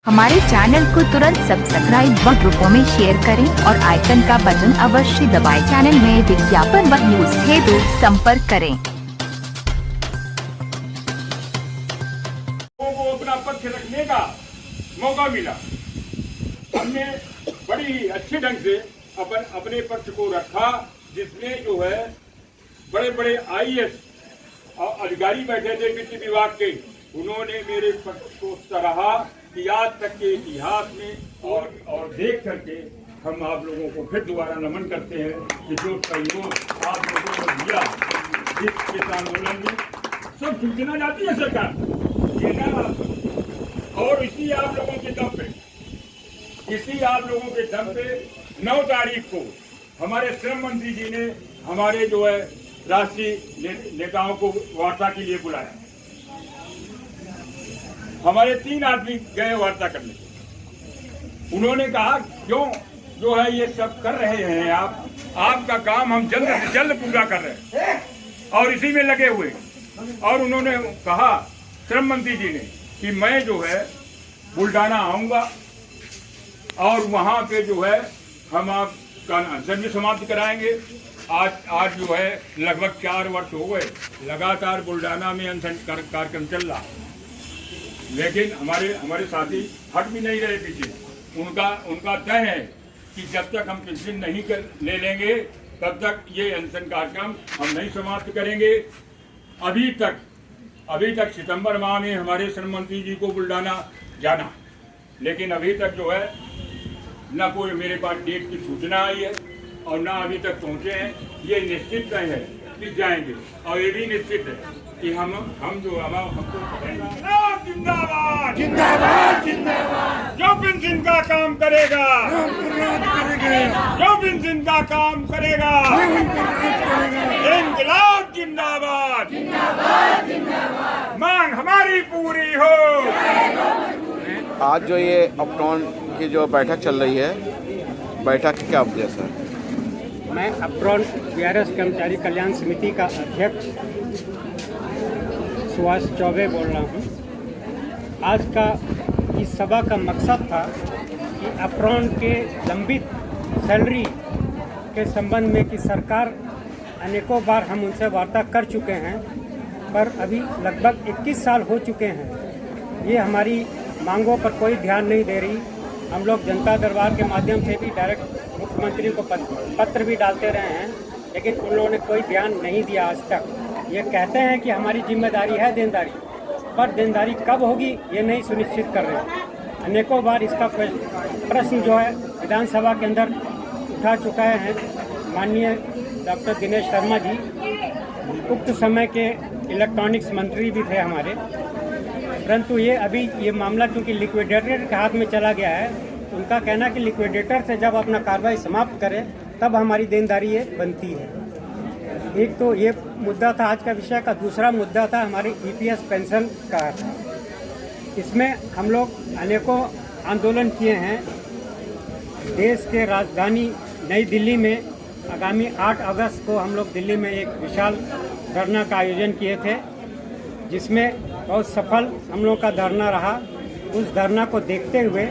हमारे चैनल को तुरंत सब्सक्राइब व ग्रुपों में शेयर करें और आइकन का बटन अवश्य दबाएं। चैनल में विज्ञापन व न्यूज हेतु संपर्क करें। को अपना पक्ष रखने का मौका मिला। हमने बड़ी अच्छे ढंग से अपने पक्ष को रखा, जिसमें जो है बड़े बड़े आईएएस अधिकारी बैठे थे वित्त विभाग के, उन्होंने मेरे पक्ष को सराहा कि आज तक के इतिहास में और देख करके हम आप लोगों को फिर दोबारा नमन करते हैं कि जो सहयोग आप लोगों को दिया इस किसान आंदोलन में, सब सूचना जाती है सरकार और इसी आप लोगों के दम पे 9 तारीख को हमारे श्रम मंत्री जी ने हमारे जो है राष्ट्रीय नेताओं को वार्ता के लिए बुलाया। हमारे 3 आदमी गए वार्ता करने। उन्होंने कहा क्यों जो है ये सब कर रहे हैं आपका काम हम जल्द से जल्द पूरा कर रहे हैं और इसी में लगे हुए। और उन्होंने कहा श्रम मंत्री जी ने कि मैं जो है बुल्डाना आऊंगा और वहां पे जो है हम आपका अनशन भी समाप्त कराएंगे। आज जो है लगभग 4 वर्ष हो गए लगातार बुल्डाना में अनशन कार्यक्रम चल रहा, लेकिन हमारे साथी हट भी नहीं रहे पीछे। उनका तय है कि जब तक हम पेंशन नहीं ले लेंगे तब तक ये अनशन कार्यक्रम हम नहीं समाप्त करेंगे। अभी तक सितंबर माह में हमारे श्रम मंत्री जी को बुल्डाना जाना, लेकिन अभी तक जो है न कोई मेरे पास डेट की सूचना आई है और न अभी तक पहुंचे हैं। ये निश्चित तय है कि जाएंगे और ये भी निश्चित है कि हम जो हमको जिंदाबाद जिंदाबाद जिंदाबाद जो पेंशन का काम करेगा, जो पेंशन का काम करेगा, इंकलाब जिंदाबाद जिंदाबाद जिंदाबाद, मांग हमारी पूरी हो। आज जो ये अपटॉन की जो बैठक चल रही है, बैठक की क्या उद्देश्य है? मैं अपटॉन बीआरएस कर्मचारी कल्याण समिति का अध्यक्ष सुभाष चौबे बोल रहा हूँ। आज का इस सभा का मकसद था कि अपटॉन के लंबित सैलरी के संबंध में कि सरकार अनेकों बार हम उनसे वार्ता कर चुके हैं, पर अभी लगभग 21 साल हो चुके हैं। ये हमारी मांगों पर कोई ध्यान नहीं दे रही। हम लोग जनता दरबार के माध्यम से भी डायरेक्ट मुख्यमंत्री को पत्र भी डालते रहे हैं, लेकिन उन लोगों ने कोई ध्यान नहीं दिया आज तक। ये कहते हैं कि हमारी जिम्मेदारी है देनदारी, पर देनदारी कब होगी ये नहीं सुनिश्चित कर रहे। अनेकों बार इसका प्रश्न जो है विधानसभा के अंदर उठा चुका है माननीय डॉक्टर दिनेश शर्मा जी, उक्त समय के इलेक्ट्रॉनिक्स मंत्री भी थे हमारे, परंतु ये मामला क्योंकि लिक्विडेटर के हाथ में चला गया है, तो उनका कहना कि लिक्विडेटर से जब अपना कार्रवाई समाप्त करें तब हमारी देनदारी ये बनती है। एक तो ये मुद्दा था आज का विषय का। दूसरा मुद्दा था हमारे ईपीएस पेंशन का। इसमें हम लोग अनेकों आंदोलन किए हैं। देश के राजधानी नई दिल्ली में आगामी 8 अगस्त को हम लोग दिल्ली में एक विशाल धरना का आयोजन किए थे, जिसमें बहुत सफल हम लोग का धरना रहा। उस धरना को देखते हुए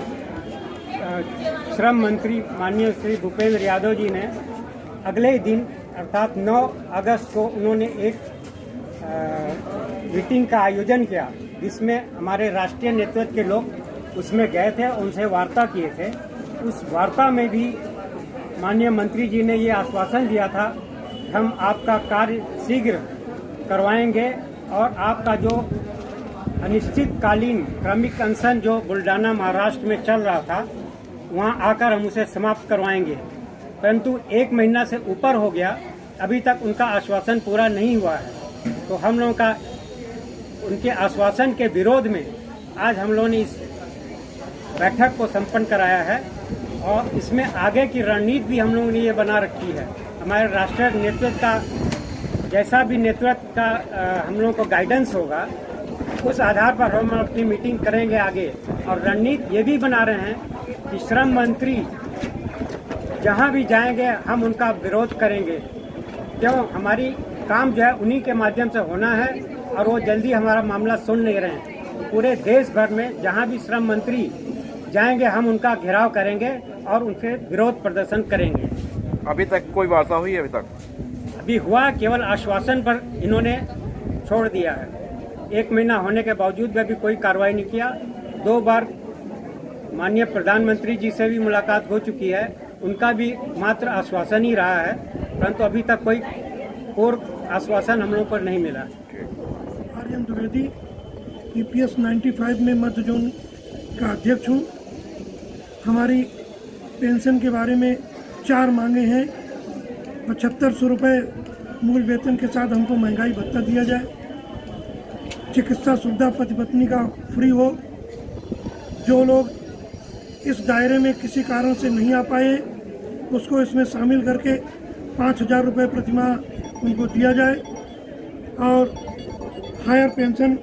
श्रम मंत्री माननीय श्री भूपेंद्र यादव जी ने अगले ही दिन अर्थात 9 अगस्त को उन्होंने एक मीटिंग का आयोजन किया, जिसमें हमारे राष्ट्रीय नेतृत्व के लोग उसमें गए थे, उनसे वार्ता किए थे। उस वार्ता में भी माननीय मंत्री जी ने ये आश्वासन दिया था कि हम आपका कार्य शीघ्र करवाएंगे और आपका जो अनिश्चितकालीन क्रमिक अनशन जो बुल्डाना महाराष्ट्र में चल रहा था, वहां आकर हम उसे समाप्त करवाएंगे। परंतु 1 महीना से ऊपर हो गया, अभी तक उनका आश्वासन पूरा नहीं हुआ है। तो हम लोगों का उनके आश्वासन के विरोध में आज हम लोगों ने इस बैठक को संपन्न कराया है और इसमें आगे की रणनीति भी हम लोगों ने ये बना रखी है। हमारे राष्ट्रीय नेतृत्व का जैसा भी नेतृत्व का हम लोगों को गाइडेंस होगा, उस आधार पर हम अपनी मीटिंग करेंगे आगे। और रणनीति ये भी बना रहे हैं कि श्रम मंत्री जहां भी जाएंगे हम उनका विरोध करेंगे। क्यों? हमारी काम जो है उन्हीं के माध्यम से होना है और वो जल्दी हमारा मामला सुन नहीं रहे हैं। पूरे देश भर में जहां भी श्रम मंत्री जाएंगे, हम उनका घेराव करेंगे और उनसे विरोध प्रदर्शन करेंगे। अभी तक कोई वार्ता हुई है? अभी तक अभी हुआ केवल आश्वासन पर इन्होंने छोड़ दिया है। 1 महीना होने के बावजूद भी अभी कोई कार्रवाई नहीं किया। 2 बार माननीय प्रधानमंत्री जी से भी मुलाकात हो चुकी है, उनका भी मात्र आश्वासन ही रहा है, परंतु अभी तक कोई और आश्वासन हम लोगों पर नहीं मिला। आर्यन द्विवेदी, EPS 95 में मध्य जोन का अध्यक्ष हूँ। हमारी पेंशन के बारे में 4 मांगे हैं। 7500 रुपये मूल वेतन के साथ हमको महंगाई भत्ता दिया जाए। चिकित्सा सुविधा पति पत्नी का फ्री हो। जो लोग इस दायरे में किसी कारण से नहीं आ पाए उसको इसमें शामिल करके 5000 रुपये प्रतिमाह उनको दिया जाए। और हायर पेंशन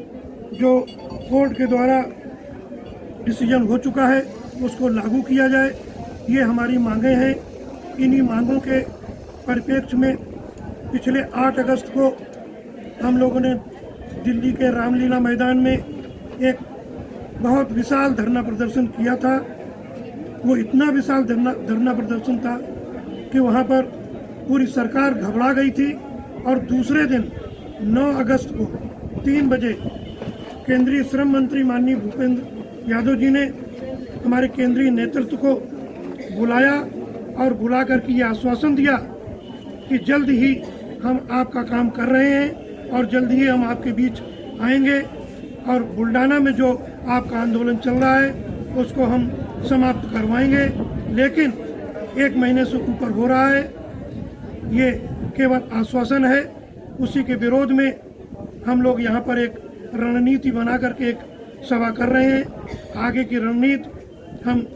जो कोर्ट के द्वारा डिसीजन हो चुका है उसको लागू किया जाए। ये हमारी मांगें हैं। इन्हीं मांगों के परिप्रेक्ष्य में पिछले 8 अगस्त को हम लोगों ने दिल्ली के रामलीला मैदान में एक बहुत विशाल धरना प्रदर्शन किया था। वो इतना विशाल धरना प्रदर्शन था कि वहाँ पर पूरी सरकार घबरा गई थी। और दूसरे दिन 9 अगस्त को 3 बजे केंद्रीय श्रम मंत्री माननीय भूपेंद्र यादव जी ने हमारे केंद्रीय नेतृत्व को बुलाया और बुला करके ये आश्वासन दिया कि जल्द ही हम आपका काम कर रहे हैं और जल्द ही हम आपके बीच आएंगे और बुल्डाना में जो आपका आंदोलन चल रहा है उसको हम समाप्त करवाएंगे। लेकिन 1 महीने से ऊपर हो रहा है, ये केवल आश्वासन है। उसी के विरोध में हम लोग यहाँ पर एक रणनीति बना करके एक सभा कर रहे हैं। आगे की रणनीति हम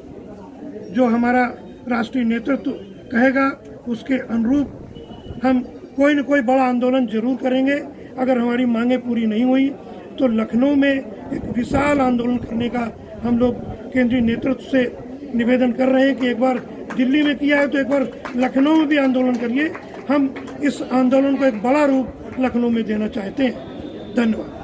जो हमारा राष्ट्रीय नेतृत्व कहेगा उसके अनुरूप हम कोई न कोई बड़ा आंदोलन जरूर करेंगे। अगर हमारी मांगें पूरी नहीं हुई तो लखनऊ में एक विशाल आंदोलन करने का हम लोग केंद्रीय नेतृत्व से निवेदन कर रहे हैं कि एक बार दिल्ली में किया है तो एक बार लखनऊ में भी आंदोलन करिए। हम इस आंदोलन को एक बड़ा रूप लखनऊ में देना चाहते हैं। धन्यवाद।